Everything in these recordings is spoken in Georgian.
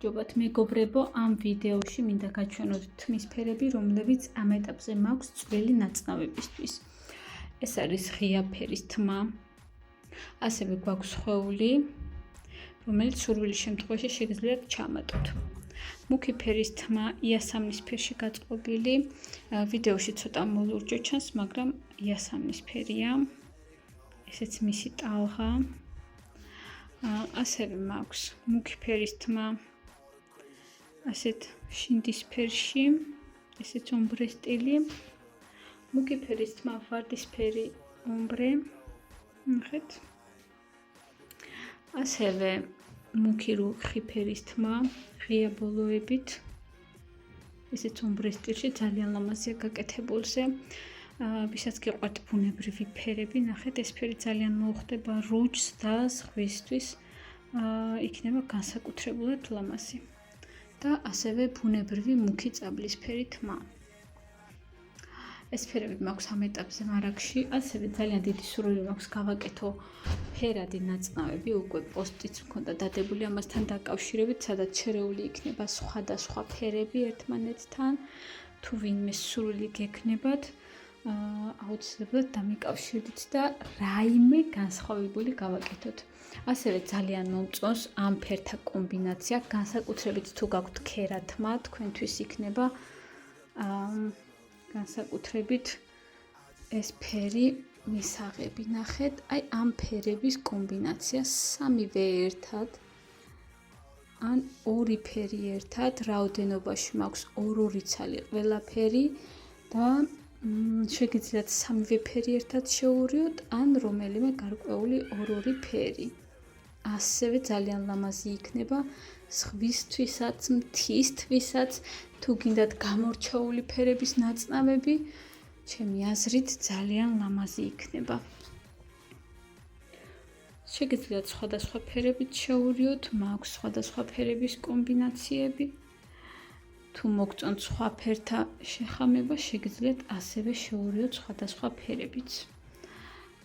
გამარჯობათ მეგობრებო, ამ ვიდეოში მინდა გაჩვენოთ თმის ფერები, რომლებიც ამ ეტაპზე მაქვს წვრილი ნაწნავებისთვის. ეს არის ღია ფერის თმა. ასევე გვაქვს სხეული, რომელიც სურვილის შემთხვევაში შეგიძლიათ ჩამატოთ. მუქი ფერის თმა იასამნისფერში გაწყობილი. ვიდეოში ცოტა მოლურჯო ჩანს, მაგრამ იასამნისფერია. ესეც მისი ტალღა. ასევე მაქვს მუქი ფერის თმა ასეთ შინდისფერში, ესეც ომბრე სტილი. მუქი ფერის თმა ვარდისფერი ომბრე, ნახეთ. ასევე მუქი რუხი ფერის თმა ღია ბოლოებით, ესეც ომბრე სტილში, ძალიან ლამაზია გაკეთებულზე. ვისაც გიყვართ ბუნებრივი ფერები, ნახეთ, ეს ფერი ძალიან მოუხდება რუჯს და ზღვისთვის, იქნება განსაკუთრებულად ლამაზი. და ასევე ბუნებრივი მუქი წაბლისფერი თმა. ეს ფერები მაქვს ამ ეტაპზე მარაგში, ასევე ძალიან დიდი სურვილი მაქვს გავაკეთო ფერადი ნაწნავები, უკვე პოსტიც მქონდა დადებული ამასთან დაკავშირებით, სადაც შერეული იქნება სხვადასხვა ფერები ერთმანეთთან. თუ ვინმე სურვილი გექნებათ, აუცილებლად დამიკავშირდით და რაიმე განსხვავებული გავაკეთოთ. ასევე ძალიან მომწონს ამ ფერთა კომბინაცია, განსაკუთრებით თუ გაქვთ ქერა თმა, თქვენთვის იქნება განსაკუთრებით ეს ფერი მისაღები. ნახეთ, აი ამ ფერების კომბინაცია სამივე ერთად ან ორი ფერი ერთად, რაოდენობაში მაქვს ორ-ორი ცალი ყველაფერი და შეგიძლიათ სამივე ფერი ერთად შეურიოთ ან რომელიმე გარკვეული ორ-ორი ფერი. ასევე ძალიან ლამაზი იქნება ზღვისთვისაც, მთისთვისაც, თუ გინდათ გამორჩეული ფერების ნაწნავები, ჩემი აზრით ძალიან ლამაზი იქნება. შეგიძლიათ სხვადასხვა ფერებით შეურიოთ, მაქვს სხვადასხვა ფერების კომბინაციები. თუ მოგწონთ სხვა ფერთა შეხამება, შეგიძლიათ ასევე შეურიოთ სხვადასხვა ფერებიც.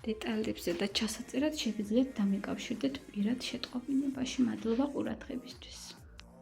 დეტალებზე და ჩასაწერად შეგიძლიათ დამიკავშირდეთ პირად შეტყობინებაში. მადლობა ყურადღებისთვის.